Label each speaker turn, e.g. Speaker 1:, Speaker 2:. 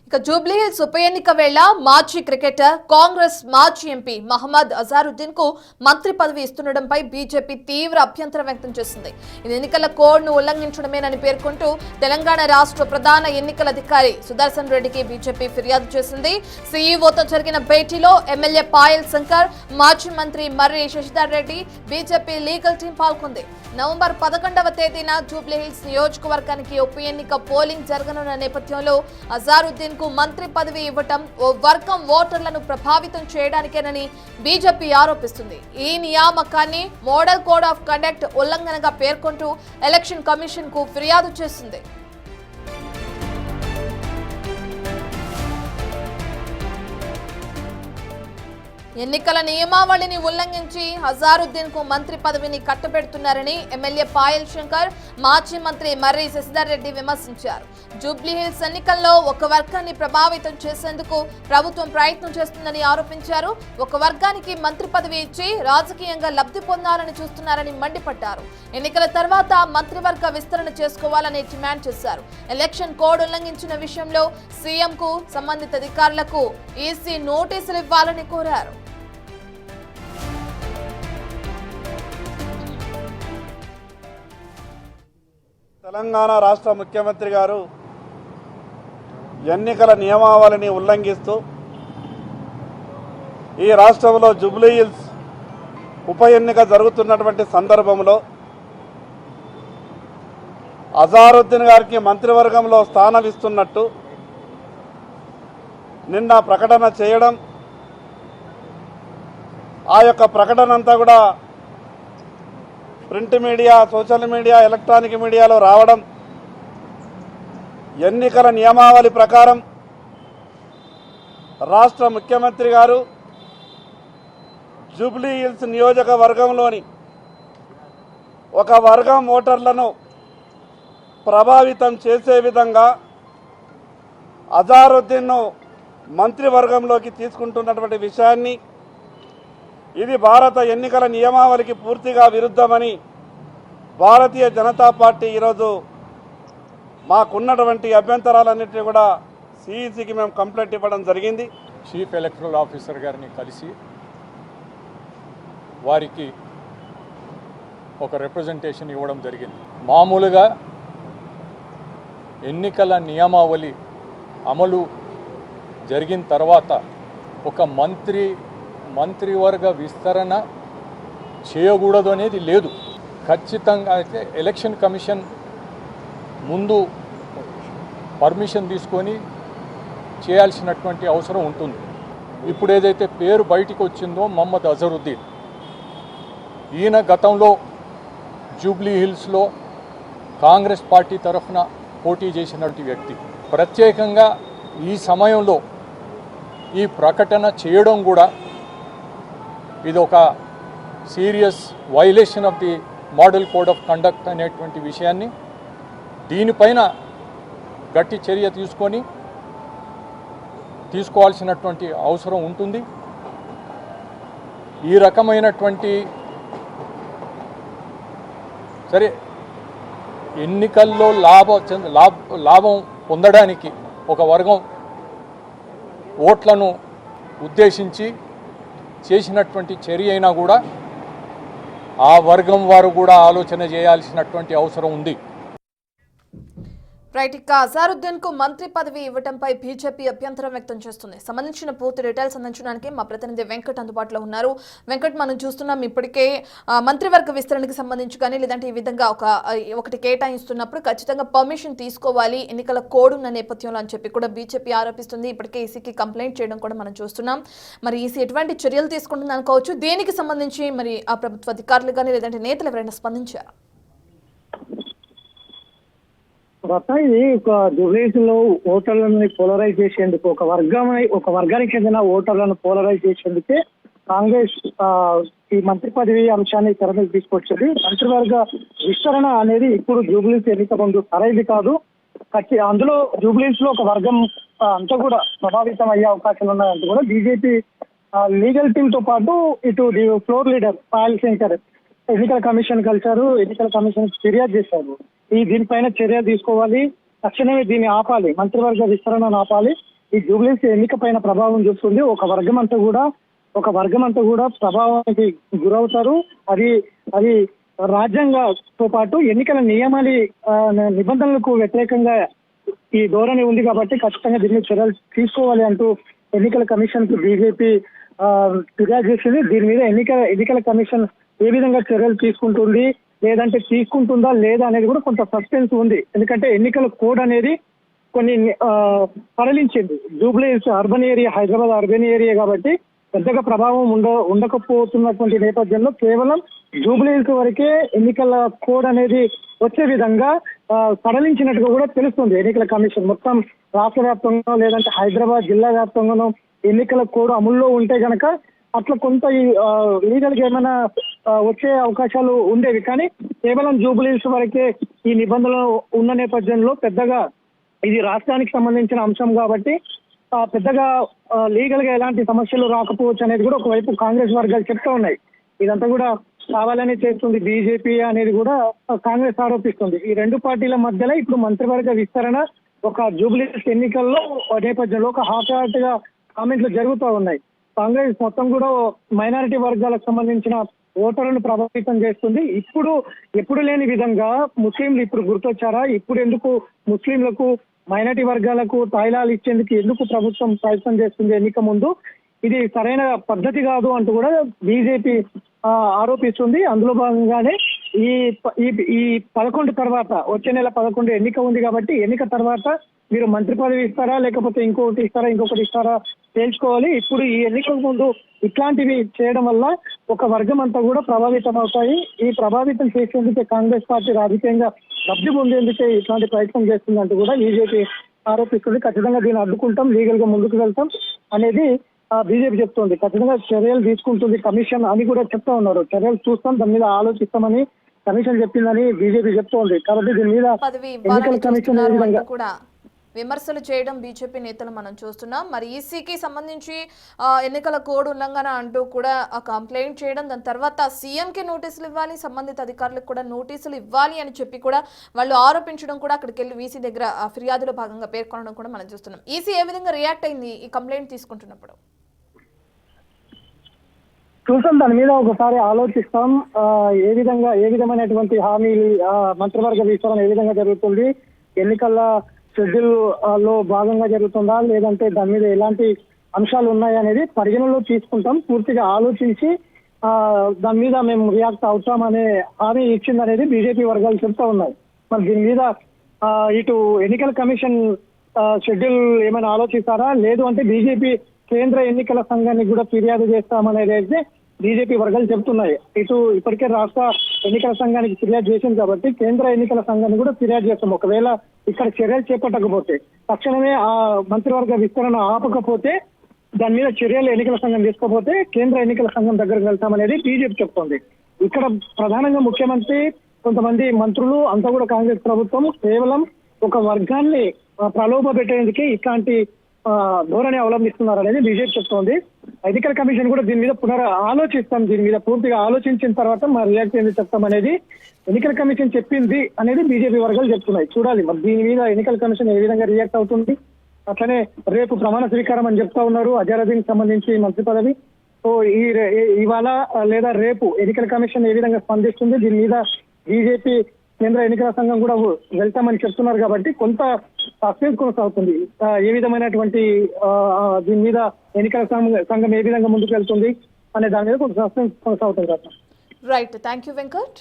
Speaker 1: ఇక జూబ్లీహిల్స్ ఉప ఎన్నిక వేళ మాజీ క్రికెటర్ కాంగ్రెస్ మాజీ ఎంపీ మహమ్మద్ అజారుద్దీన్ కు మంత్రి పదవి ఇస్తుండటంపై బీజేపీ తీవ్ర అభ్యంతరం వ్యక్తం చేసింది. ఇది ఎన్నికల కోడ్ ను ఉల్లంఘించడమేనని పేర్కొంటూ తెలంగాణ రాష్ట్ర ప్రధాన ఎన్నికల అధికారి సుదర్శన్ రెడ్డికి బీజేపీ ఫిర్యాదు చేసింది. సీఈఓతో జరిగిన భేటీలో ఎమ్మెల్యే పాయల్ శంకర్, మాజీ మంత్రి Marri Shashidhar Reddy, BJP legal team పాల్గొంది. నవంబర్ 11వ తేదీన జూబ్లీహిల్స్ నియోజకవర్గానికి ఉప ఎన్నిక పోలింగ్ జరగనున్న నేపథ్యంలో అజారుద్దీన్ కు మంత్రి పదవి ఇవ్వటం ఓ వర్గం ఓటర్లను ప్రభావితం చేయడానికేనని బీజేపీ ఆరోపిస్తుంది. ఈ నియామకాన్ని మోడల్ కోడ్ ఆఫ్ కండక్ట్ ఉల్లంఘనగా పేర్కొంటూ ఎలక్షన్ కమిషన్ కు ఫిర్యాదు చేసింది. ఎన్నికల నియమావళిని ఉల్లంఘించి అజారుద్దీన్ కు మంత్రి పదవిని కట్టబెడుతున్నారని ఎమ్మెల్యే పాయల్ శంకర్, మాజీ మంత్రి మర్రి శశిధర్ రెడ్డి విమర్శించారు. జూబ్లీహిల్స్ ఎన్నికల్లో ఒక వర్గాన్ని ప్రభావితం చేసేందుకు ప్రభుత్వం ప్రయత్నం చేస్తుందని ఆరోపించారు. ఒక వర్గానికి మంత్రి పదవి ఇచ్చి రాజకీయంగా లబ్ధి పొందాలని చూస్తున్నారని మండిపడ్డారు. ఎన్నికల తర్వాత మంత్రివర్గ విస్తరణ చేసుకోవాలని డిమాండ్ చేశారు. ఎలక్షన్ కోడ్ ఉల్లంఘించిన విషయంలో సీఎంకు, సంబంధిత అధికారులకు ఈసీ నోటీసులు ఇవ్వాలని కోరారు.
Speaker 2: తెలంగాణ రాష్ట్ర ముఖ్యమంత్రి గారు ఎన్నికల నియమావళిని ఉల్లంఘిస్తూ ఈ రాష్ట్రంలో జూబ్లీహిల్స్ ఉప ఎన్నిక జరుగుతున్నటువంటి సందర్భంలో అజారుద్దీన్ గారికి మంత్రివర్గంలో స్థానం ఇస్తున్నట్టు నిన్న ప్రకటన చేయడం, ఆ యొక్క ప్రకటన అంతా కూడా print media, social media, electronic మీడియాలో రావడం, ఎన్నికల నియమావళి ప్రకారం రాష్ట్ర ముఖ్యమంత్రి గారు జూబ్లీహిల్స్ నియోజకవర్గంలోని ఒక వర్గం ఓటర్లను ప్రభావితం చేసే విధంగా అజారుద్దీన్ను మంత్రివర్గంలోకి తీసుకుంటున్నటువంటి విషయాన్ని, ఇది భారత ఎన్నికల నియమావళికి పూర్తిగా విరుద్ధమని భారతీయ జనతా పార్టీ ఈరోజు మాకున్నటువంటి అభ్యంతరాలన్నింటినీ కూడా సిఈసికి మేము కంప్లైంట్ ఇవ్వడం జరిగింది.
Speaker 3: చీఫ్ ఎలక్టరల్ ఆఫీసర్ గారిని కలిసి వారికి ఒక రిప్రజెంటేషన్ ఇవ్వడం జరిగింది. మామూలుగా ఎన్నికల నియమావళి అమలు జరిగిన తర్వాత ఒక మంత్రివర్గ విస్తరణ చేయకూడదు అనేది లేదు. ఖచ్చితంగా అయితే ఎలక్షన్ కమిషన్ ముందు పర్మిషన్ తీసుకొని చేయాల్సినటువంటి అవసరం ఉంటుంది. ఇప్పుడు ఏదైతే పేరు బయటికి వచ్చిందో మహమ్మద్ అజరుద్దీన్, ఈయన గతంలో జూబ్లీహిల్స్లో కాంగ్రెస్ పార్టీ తరఫున పోటీ చేసినటువంటి వ్యక్తి. ప్రత్యేకంగా ఈ సమయంలో ఈ ప్రకటన చేయడం కూడా ఇది ఒక serious violation of the model code of conduct అనేటువంటి విషయాన్ని, దీనిపైన గట్టి చర్య తీసుకోవాల్సినటువంటి అవసరం ఉంటుంది. ఈ రకమైనటువంటి సరే ఎన్నికల్లో లాభం పొందడానికి ఒక వర్గం ఓట్లను ఉద్దేశించి చేసినటువంటి చర్య అయినా కూడా ఆ వర్గం వారు కూడా ఆలోచన చేయాల్సినటువంటి అవసరం ఉంది.
Speaker 1: రైట్, ఇక అజారుద్దీన్ కు మంత్రి పదవి ఇవ్వడంపై బీజేపీ అభ్యంతరం వ్యక్తం చేస్తుంది. సంబంధించిన పూర్తి డీటెయిల్స్ అందించడానికి మా ప్రతినిధి వెంకట్ అందుబాటులో ఉన్నారు. వెంకట్, మనం చూస్తున్నాం ఇప్పటికే మంత్రివర్గ విస్తరణకి సంబంధించి కానీ లేదంటే ఈ విధంగా ఒకటి కేటాయిస్తున్నప్పుడు ఖచ్చితంగా పర్మిషన్ తీసుకోవాలి ఎన్నికల కోడ్ ఉన్న నేపథ్యంలో అని చెప్పి కూడా బీజేపీ ఆరోపిస్తుంది. ఇప్పటికే ఈసీకి కంప్లైంట్ చేయడం కూడా మనం చూస్తున్నాం. మరి ఈసీ ఎటువంటి చర్యలు తీసుకుంటుంది అనుకోవచ్చు? దీనికి సంబంధించి మరి ఆ ప్రభుత్వ అధికారులు కానీ లేదంటే నేతలు ఎవరైనా స్పందించారు?
Speaker 4: ఇది ఒక జూబ్లీహిల్స్ లో ఓటర్లను పోలరైజ్ చేసేందుకు, ఒక వర్గానికి చెందిన ఓటర్లను పోలరైజ్ చేసేందుకే కాంగ్రెస్ ఈ మంత్రి పదవి అంశాన్ని తెర మీద తీసుకొచ్చింది. మంత్రివర్గ విస్తరణ అనేది ఇప్పుడు జూబ్లీహిల్స్ ఎన్నిక ముందు సరైనది కాదు. అందులో జూబ్లీహిల్స్ లో ఒక వర్గం అంతా కూడా ప్రభావితం అయ్యే అవకాశాలు ఉన్నాయంటూ కూడా బీజేపీ లీగల్ టీమ్ తో పాటు ఇటు ఫ్లోర్ లీడర్ పాయల్ శంకర్ ఎన్నికల కమిషన్ కలిశారు. ఎన్నికల కమిషన్ ఫిర్యాదు చేశారు. దీనిపైన చర్య తీసుకోవాలి, తక్షణమే దీన్ని ఆపాలి, మంత్రివర్గ విస్తరణను ఆపాలి. ఈ జూబ్లీస్ ఎన్నిక పైన ప్రభావం చూస్తుంది. ఒక వర్గం అంతా కూడా ప్రభావానికి గురవుతారు. అది రాజ్యాంగంతో పాటు ఎన్నికల నిబంధనలకు వ్యతిరేకంగా ఈ ధోరణి ఉంది కాబట్టి ఖచ్చితంగా దీన్ని చర్యలు తీసుకోవాలి అంటూ ఎన్నికల కమిషన్ కు బీజేపీ ఫిర్యాదు చేసింది. దీని మీద ఎన్నికల కమిషన్ ఏ విధంగా చర్యలు తీసుకుంటుందా లేదా అనేది కూడా కొంత సస్పెన్స్ ఉంది. ఎందుకంటే ఎన్నికల కోడ్ అనేది కొన్ని సడలించింది. Jubilee Hills urban area, Hyderabad urban area కాబట్టి పెద్దగా ప్రభావం ఉండకపోతున్నటువంటి నేపథ్యంలో కేవలం జూబ్లీహిల్స్ వరకే ఎన్నికల కోడ్ అనేది వచ్చే విధంగా సడలించినట్టుగా కూడా తెలుస్తుంది. ఎన్నికల కమిషన్ మొత్తం రాష్ట్ర వ్యాప్తంగా లేదంటే హైదరాబాద్ జిల్లా వ్యాప్తంగానో ఎన్నికల కోడ్ అమల్లో ఉంటే గనక అట్లా కొంత లీగల్ గా ఏమైనా వచ్చే అవకాశాలు ఉండేవి. కానీ కేవలం జూబ్లీహిల్స్ వరకే ఈ నిబంధనలు ఉన్న నేపథ్యంలో పెద్దగా ఇది రాష్ట్రానికి సంబంధించిన అంశం కాబట్టి పెద్దగా లీగల్ గా ఎలాంటి సమస్యలు రాకపోవచ్చు అనేది కూడా ఒకవైపు కాంగ్రెస్ వర్గాలు చెప్తా ఉన్నాయి. ఇదంతా కూడా కావాలని చేస్తుంది బీజేపీ అనేది కూడా కాంగ్రెస్ ఆరోపిస్తుంది. ఈ రెండు పార్టీల మధ్యలో ఇప్పుడు మంత్రివర్గ విస్తరణ ఒక జూబ్లీహిల్స్ ఎన్నికల్లో నేపథ్యంలో ఒక హాట్ గా కామెంట్లు జరుగుతూ ఉన్నాయి. కాంగ్రెస్ మొత్తం కూడా మైనారిటీ వర్గాలకు సంబంధించిన ఓటర్లను ప్రభావితం చేస్తుంది. ఎప్పుడు లేని విధంగా ముస్లింలు ఇప్పుడు గుర్తొచ్చారా? ఇప్పుడు ఎందుకు ముస్లింలకు మైనారిటీ వర్గాలకు తాయిలాలు ఇచ్చేందుకు ఎందుకు ప్రభుత్వం ప్రయత్నం చేస్తుంది ఎన్నిక ముందు? ఇది సరైన పద్ధతి కాదు అంటూ కూడా బీజేపీ ఆరోపిస్తుంది. అందులో భాగంగానే ఈ 11 తర్వాత వచ్చే నెల 11 ఎన్నిక ఉంది కాబట్టి ఎన్నిక తర్వాత మీరు మంత్రి పదవి ఇస్తారా లేకపోతే ఇంకొకటి ఇస్తారా తేల్చుకోవాలి. ఇప్పుడు ఈ ఎన్నికల ముందు ఇట్లాంటివి చేయడం వల్ల ఒక వర్గం అంతా కూడా ప్రభావితం అవుతాయి. ఈ ప్రభావితం చేసేందుకే కాంగ్రెస్ పార్టీ రాజకీయంగా లబ్ధి పొందేందుకే ఇట్లాంటి ప్రయత్నం చేస్తుందంటూ కూడా బీజేపీ ఆరోపిస్తుంది. ఖచ్చితంగా దీన్ని అడ్డుకుంటాం, లీగల్ గా ముందుకు వెళ్తాం అనేది బీజేపీ చెప్తోంది. ఖచ్చితంగా చర్యలు తీసుకుంటుంది కమిషన్ అని కూడా చెప్తా ఉన్నారు. చర్యలు చూస్తాం, దాని మీద ఆలోచిస్తామని కమిషన్ చెప్పిందని బీజేపీ చెప్తోంది. కాబట్టి దీని మీద
Speaker 1: పదవి
Speaker 4: ఎన్నికల కమిషన్ ఏ విధంగా
Speaker 1: కూడా విమర్శలు చేయడం బీజేపీ నేతలు మనం చూస్తున్నాం. మరి ఈసీకి సంబంధించి ఎన్నికల కోడ్ ఉల్లంఘన అంటూ కూడా కంప్లైంట్ చేయడం, దాని తర్వాత సీఎంకి నోటీసులు ఇవ్వాలి, సంబంధిత అధికారులకు కూడా నోటీసులు ఇవ్వాలి అని చెప్పి కూడా వాళ్ళు ఆరోపించడం కూడా అక్కడికి వెళ్ళి వీసీ దగ్గర ఫిర్యాదులో భాగంగా పేర్కొనడం కూడా మనం చూస్తున్నాం. ఈసీ ఏ విధంగా రియాక్ట్ అయింది ఈ కంప్లైంట్ తీసుకుంటున్నప్పుడు?
Speaker 4: చూసాం, దాని మీద ఒకసారి ఆలోచిస్తాం. ఏ విధమైనటువంటి హామీలు మంత్రివర్గ విస్తరణ ఏ విధంగా జరుగుతుంది, ఎన్నికల షెడ్యూల్ లో భాగంగా జరుగుతుందా లేదంటే దాని మీద ఎలాంటి అంశాలు ఉన్నాయి అనేది పరిగణలో తీసుకుంటాం. పూర్తిగా ఆలోచించి దాని మీద మేము రియాక్ట్ అవుతామనే హామీ ఇచ్చిందనేది బీజేపీ వర్గాలు చెప్తా ఉన్నాయి. మరి దీని మీద ఇటు ఎన్నికల కమిషన్ షెడ్యూల్ ఏమైనా ఆలోచిస్తారా, లేదు అంటే బీజేపీ కేంద్ర ఎన్నికల సంఘానికి కూడా ఫిర్యాదు చేస్తామనేది అయితే బీజేపీ వర్గాలు చెప్తున్నాయి. ఇటు ఇప్పటికే రాష్ట్ర ఎన్నికల సంఘానికి ఫిర్యాదు చేసింది కాబట్టి కేంద్ర ఎన్నికల సంఘాన్ని కూడా ఫిర్యాదు చేస్తాం. ఒకవేళ ఇక్కడ చర్యలు చేపట్టకపోతే, తక్షణమే ఆ మంత్రివర్గ విస్తరణ ఆపకపోతే, దాని మీద చర్యలు ఎన్నికల సంఘం తీసుకోకపోతే కేంద్ర ఎన్నికల సంఘం దగ్గరకు వెళ్తామనేది బీజేపీ చెప్తోంది. ఇక్కడ ప్రధానంగా ముఖ్యమంత్రి, కొంతమంది మంత్రులు అంతా కూడా కాంగ్రెస్ ప్రభుత్వం కేవలం ఒక వర్గాన్ని ప్రలోభ పెట్టేందుకే ఇట్లాంటి ధోరణి అవలంబిస్తున్నారనేది బీజేపీ చెప్తోంది. ఎన్నికల కమిషన్ కూడా దీని మీద ఆలోచిస్తాం, దీని మీద పూర్తిగా ఆలోచించిన తర్వాత మా రియాక్ట్ ఏంది చెప్తామనేది ఎన్నికల కమిషన్ చెప్పింది అనేది బీజేపీ వర్గాలు చెప్తున్నాయి. చూడాలి మరి దీని మీద ఎన్నికల కమిషన్ ఏ విధంగా రియాక్ట్ అవుతుంది. అట్లనే రేపు ప్రమాణ స్వీకారం అని చెప్తా ఉన్నారు అజారుద్దీన్ సంబంధించి మంత్రి పదవి. సో ఇవాళ లేదా రేపు ఎన్నికల కమిషన్ ఏ విధంగా స్పందిస్తుంది, దీని మీద బీజేపీ కేంద్ర ఎన్నికల సంఘం కూడా వెళ్తామని చెప్తున్నారు కాబట్టి కొంత సస్పెన్స్ కొనసాగుతుంది. ఏ విధమైనటువంటి దీని మీద ఎన్నికల సంఘం ఏ విధంగా ముందుకు వెళ్తుంది అనే దాని మీద కొంత సస్పెన్స్ కొనసాగుతుంది.
Speaker 1: Right, thank you Venkat.